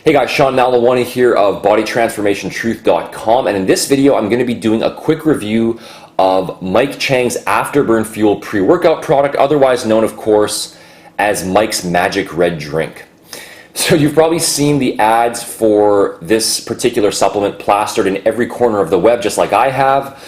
Hey guys, Sean Malawani here of BodyTransformationTruth.com, and in this video I'm going to be doing a quick review of Mike Chang's Afterburn Fuel pre-workout product, otherwise known of course as Mike's Magic Red Drink. So you've probably seen the ads for this particular supplement plastered in every corner of the web just like I have.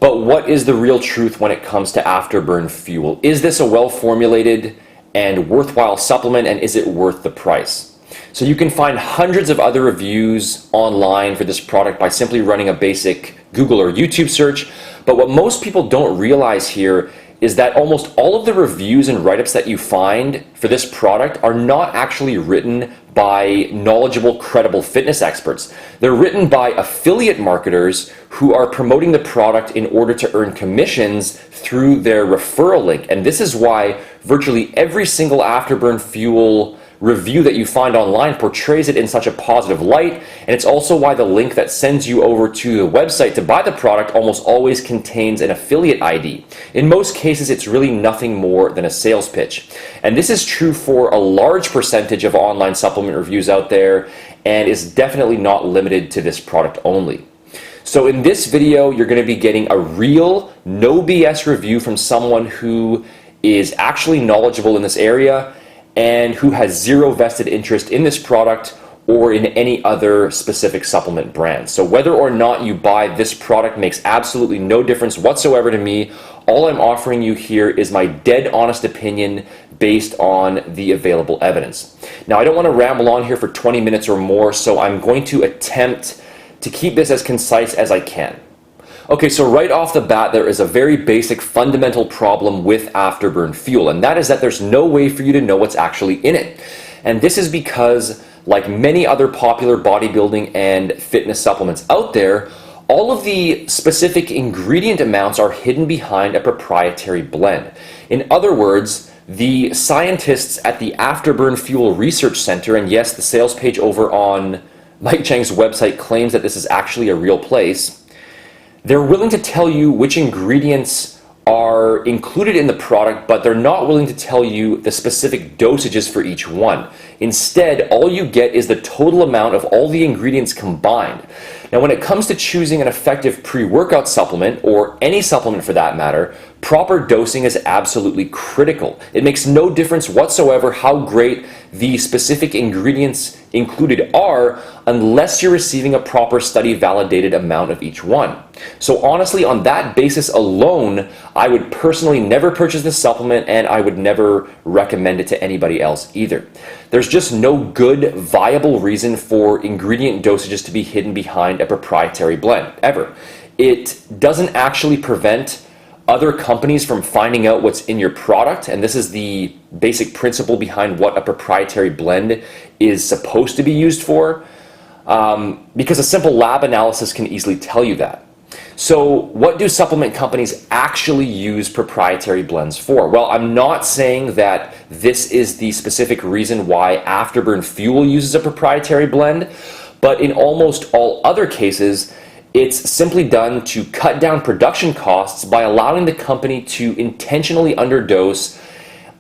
But what is the real truth when it comes to Afterburn Fuel? Is this a well-formulated and worthwhile supplement, and is it worth the price? So you can find hundreds of other reviews online for this product by simply running a basic Google or YouTube search. But what most people don't realize here is that almost all of the reviews and write-ups that you find for this product are not actually written by knowledgeable, credible fitness experts. They're written by affiliate marketers who are promoting the product in order to earn commissions through their referral link. And this is why virtually every single Afterburn Fuel review that you find online portrays it in such a positive light, and it's also why the link that sends you over to the website to buy the product almost always contains an affiliate ID. In most cases, it's really nothing more than a sales pitch. And this is true for a large percentage of online supplement reviews out there, and is definitely not limited to this product only. So in this video, you're going to be getting a real, no BS review from someone who is actually knowledgeable in this area and who has zero vested interest in this product or in any other specific supplement brand. So whether or not you buy this product makes absolutely no difference whatsoever to me. All I'm offering you here is my dead honest opinion based on the available evidence. Now, I don't want to ramble on here for 20 minutes or more, so I'm going to attempt to keep this as concise as I can. Okay, so right off the bat, there is a very basic fundamental problem with Afterburn Fuel, and that is that there's no way for you to know what's actually in it. And this is because, like many other popular bodybuilding and fitness supplements out there, all of the specific ingredient amounts are hidden behind a proprietary blend. In other words, the scientists at the Afterburn Fuel Research Center, and yes, the sales page over on Mike Chang's website claims that this is actually a real place, they're willing to tell you which ingredients are included in the product, but they're not willing to tell you the specific dosages for each one. Instead, all you get is the total amount of all the ingredients combined. Now, when it comes to choosing an effective pre-workout supplement, or any supplement for that matter, proper dosing is absolutely critical. It makes no difference whatsoever how great the specific ingredients included are unless you're receiving a proper study-validated amount of each one. So honestly, on that basis alone, I would personally never purchase this supplement, and I would never recommend it to anybody else either. There's just no good, viable reason for ingredient dosages to be hidden behind a proprietary blend, ever. It doesn't actually prevent other companies from finding out what's in your product, and this is the basic principle behind what a proprietary blend is supposed to be used for, because a simple lab analysis can easily tell you that. So what do supplement companies actually use proprietary blends for? Well, I'm not saying that this is the specific reason why Afterburn Fuel uses a proprietary blend, but in almost all other cases, it's simply done to cut down production costs by allowing the company to intentionally underdose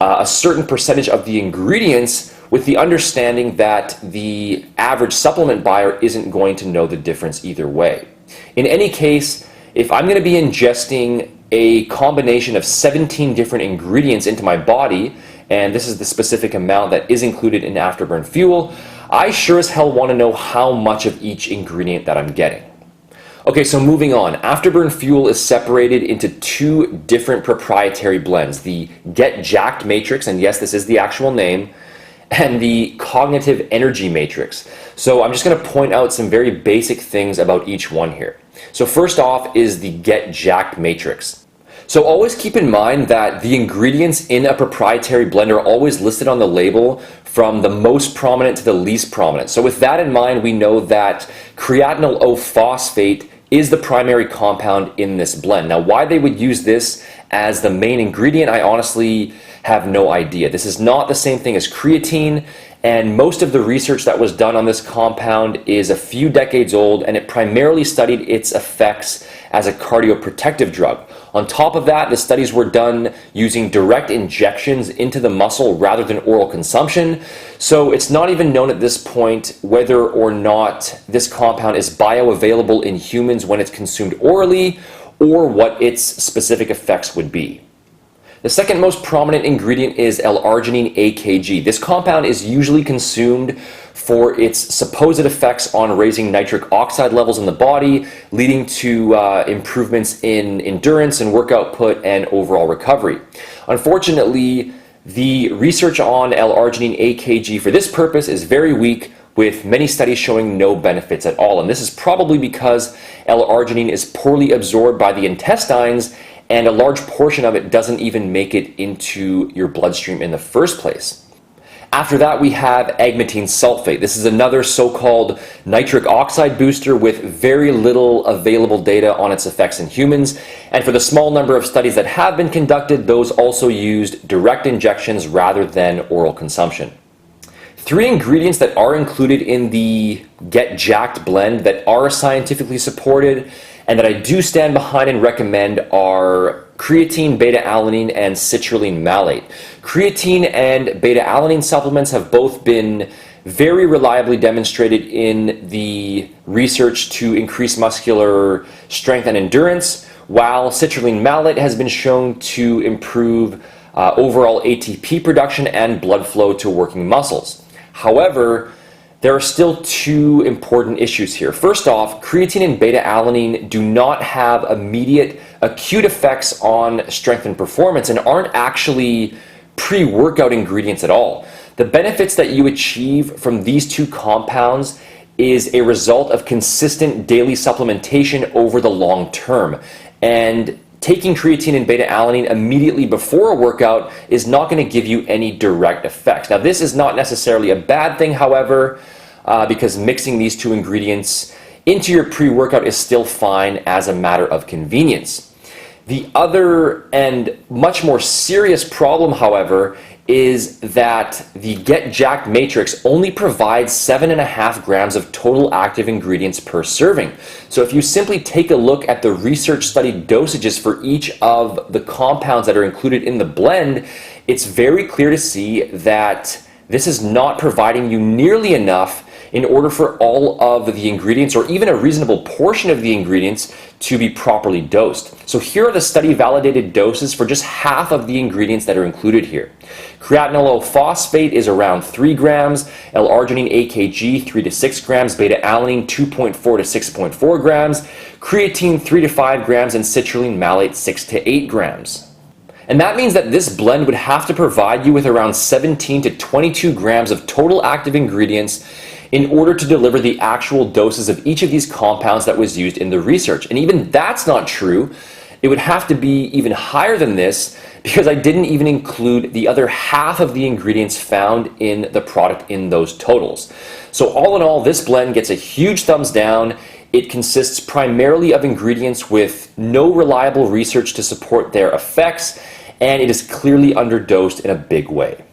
a certain percentage of the ingredients, with the understanding that the average supplement buyer isn't going to know the difference either way. In any case, if I'm going to be ingesting a combination of 17 different ingredients into my body, and this is the specific amount that is included in Afterburn Fuel, I sure as hell want to know how much of each ingredient that I'm getting. Okay, so moving on. Afterburn Fuel is separated into two different proprietary blends, the Get Jacked Matrix, and yes, this is the actual name, and the Cognitive Energy Matrix. So I'm just going to point out some very basic things about each one here. So first off is the Get Jacked Matrix. So always keep in mind that the ingredients in a proprietary blend are always listed on the label from the most prominent to the least prominent. So with that in mind, we know that creatinol O-phosphate is the primary compound in this blend. Now, why they would use this as the main ingredient, I honestly have no idea. This is not the same thing as creatine, and most of the research that was done on this compound is a few decades old, and it primarily studied its effects as a cardioprotective drug. On top of that, the studies were done using direct injections into the muscle rather than oral consumption. So it's not even known at this point whether or not this compound is bioavailable in humans when it's consumed orally, or what its specific effects would be. The second most prominent ingredient is L-arginine AKG. This compound is usually consumed for its supposed effects on raising nitric oxide levels in the body, leading to improvements in endurance and work output and overall recovery. Unfortunately, the research on L-arginine AKG for this purpose is very weak, with many studies showing no benefits at all. And this is probably because L-arginine is poorly absorbed by the intestines, and a large portion of it doesn't even make it into your bloodstream in the first place. After that, we have agmatine sulfate. This is another so-called nitric oxide booster with very little available data on its effects in humans. And for the small number of studies that have been conducted, those also used direct injections rather than oral consumption. Three ingredients that are included in the Get Jacked blend that are scientifically supported and that I do stand behind and recommend are creatine, beta-alanine, and citrulline malate. Creatine and beta-alanine supplements have both been very reliably demonstrated in the research to increase muscular strength and endurance, while citrulline malate has been shown to improve overall ATP production and blood flow to working muscles. However, there are still two important issues here. First off, creatine and beta-alanine do not have immediate acute effects on strength and performance and aren't actually pre-workout ingredients at all. The benefits that you achieve from these two compounds is a result of consistent daily supplementation over the long term. And taking creatine and beta-alanine immediately before a workout is not going to give you any direct effects. Now, this is not necessarily a bad thing, however, because mixing these two ingredients into your pre-workout is still fine as a matter of convenience. The other and much more serious problem, however, is that the Get Jacked matrix only provides 7.5 grams of total active ingredients per serving. So if you simply take a look at the research study dosages for each of the compounds that are included in the blend, it's very clear to see that this is not providing you nearly enough in order for all of the ingredients, or even a reasonable portion of the ingredients, to be properly dosed. So here are the study validated doses for just half of the ingredients that are included here. Creatinol phosphate is around 3 grams, L-arginine AKG 3 to 6 grams, beta-alanine 2.4 to 6.4 grams, creatine 3 to 5 grams, and citrulline malate 6 to 8 grams. And that means that this blend would have to provide you with around 17 to 22 grams of total active ingredients in order to deliver the actual doses of each of these compounds that was used in the research. And even that's not true. It would have to be even higher than this, because I didn't even include the other half of the ingredients found in the product in those totals. So all in all, this blend gets a huge thumbs down. It consists primarily of ingredients with no reliable research to support their effects, and it is clearly underdosed in a big way.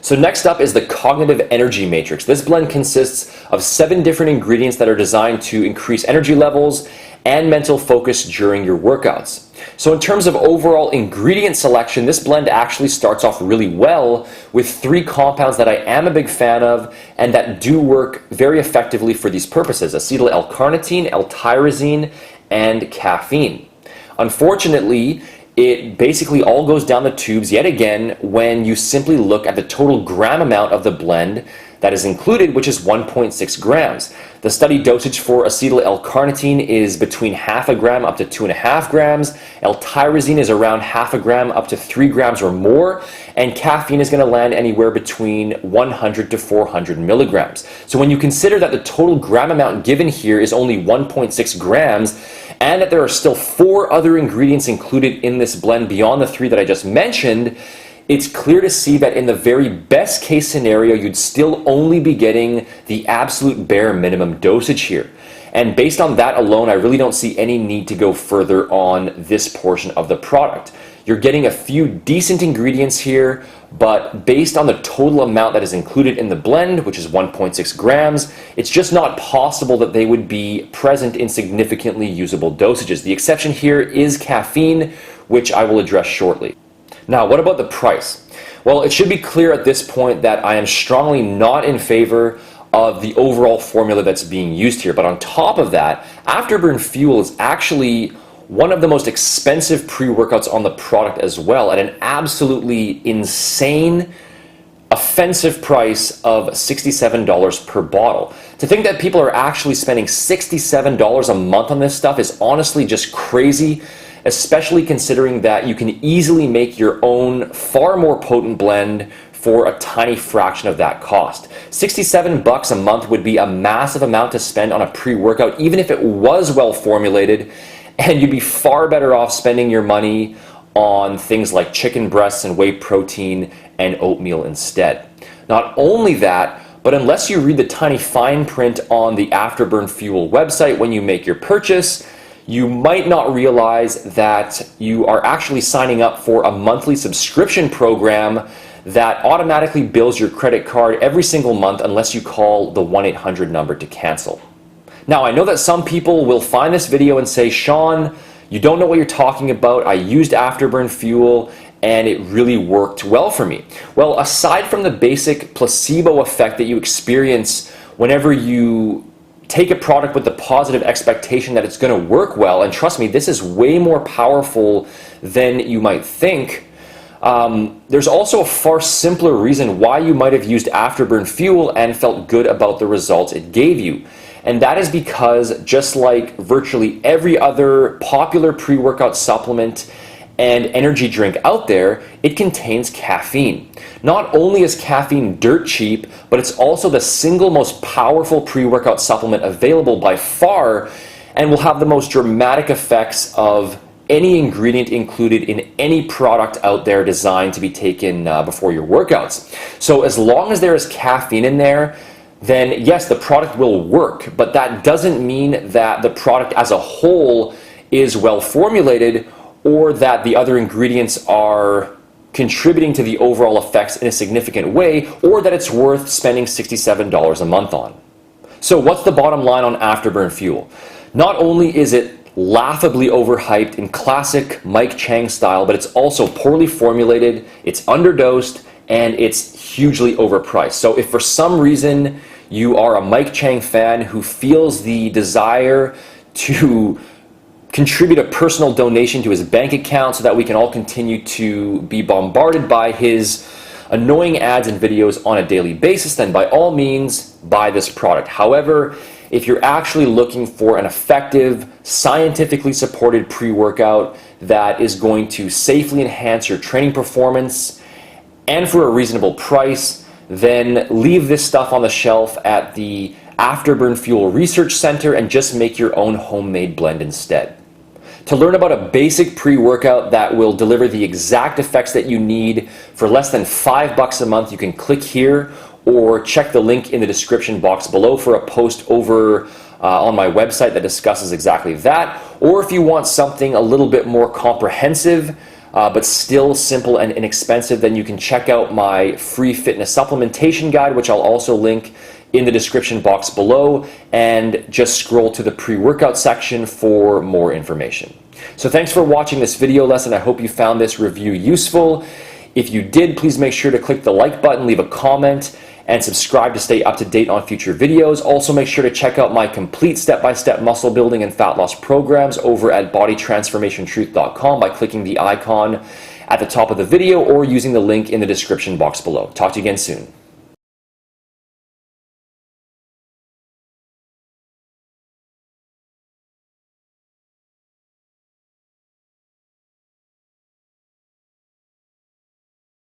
So next up is the Cognitive Energy Matrix. This blend consists of 7 different ingredients that are designed to increase energy levels and mental focus during your workouts. So in terms of overall ingredient selection, this blend actually starts off really well with 3 compounds that I am a big fan of and that do work very effectively for these purposes: acetyl L-carnitine, L-tyrosine, and caffeine. Unfortunately, it basically all goes down the tubes yet again when you simply look at the total gram amount of the blend that is included, which is 1.6 grams. The study dosage for acetyl L-carnitine is between 0.5 gram up to 2.5 grams. L-tyrosine is around 0.5 gram up to 3 grams or more, and caffeine is going to land anywhere between 100 to 400 milligrams. So when you consider that the total gram amount given here is only 1.6 grams, and that there are still 4 other ingredients included in this blend beyond the 3 that I just mentioned, it's clear to see that in the very best case scenario, you'd still only be getting the absolute bare minimum dosage here. And based on that alone, I really don't see any need to go further on this portion of the product. You're getting a few decent ingredients here, but based on the total amount that is included in the blend, which is 1.6 grams, it's just not possible that they would be present in significantly usable dosages. The exception here is caffeine, which I will address shortly. Now, what about the price? Well, it should be clear at this point that I am strongly not in favor of the overall formula that's being used here. But on top of that, Afterburn Fuel is actually one of the most expensive pre-workouts on the product as well, at an absolutely insane, offensive price of $67 per bottle. To think that people are actually spending $67 a month on this stuff is honestly just crazy, especially considering that you can easily make your own far more potent blend for a tiny fraction of that cost. $67 a month would be a massive amount to spend on a pre-workout, even if it was well formulated, and you'd be far better off spending your money on things like chicken breasts and whey protein and oatmeal instead. Not only that, but unless you read the tiny fine print on the Afterburn Fuel website when you make your purchase, you might not realize that you are actually signing up for a monthly subscription program that automatically bills your credit card every single month unless you call the 1-800 number to cancel. Now, I know that some people will find this video and say, Sean, you don't know what you're talking about. I used Afterburn Fuel and it really worked well for me. Well, aside from the basic placebo effect that you experience whenever you take a product with the positive expectation that it's going to work well, and trust me, this is way more powerful than you might think, there's also a far simpler reason why you might have used Afterburn Fuel and felt good about the results it gave you. And that is because, just like virtually every other popular pre-workout supplement and energy drink out there, it contains caffeine. Not only is caffeine dirt cheap, but it's also the single most powerful pre-workout supplement available by far, and will have the most dramatic effects of any ingredient included in any product out there designed to be taken before your workouts. So as long as there is caffeine in there, then yes, the product will work, but that doesn't mean that the product as a whole is well formulated, or that the other ingredients are contributing to the overall effects in a significant way, or that it's worth spending $67 a month on. So what's the bottom line on Afterburn Fuel? Not only is it laughably overhyped in classic Mike Chang style, but it's also poorly formulated, it's underdosed, and it's hugely overpriced. So if for some reason you are a Mike Chang fan who feels the desire to contribute a personal donation to his bank account so that we can all continue to be bombarded by his annoying ads and videos on a daily basis, then by all means buy this product. However, if you're actually looking for an effective, scientifically supported pre-workout that is going to safely enhance your training performance and for a reasonable price, then leave this stuff on the shelf at the Afterburn Fuel Research Center and just make your own homemade blend instead. To learn about a basic pre-workout that will deliver the exact effects that you need for less than $5 a month, you can click here or check the link in the description box below for a post over on my website that discusses exactly that. Or if you want something a little bit more comprehensive, but still simple and inexpensive, then you can check out my free fitness supplementation guide, which I'll also link in the description box below, and just scroll to the pre-workout section for more information. So thanks for watching this video lesson. I hope you found this review useful. If you did, please make sure to click the like button, leave a comment, and subscribe to stay up to date on future videos. Also make sure to check out my complete step-by-step muscle building and fat loss programs over at bodytransformationtruth.com by clicking the icon at the top of the video or using the link in the description box below. Talk to you again soon.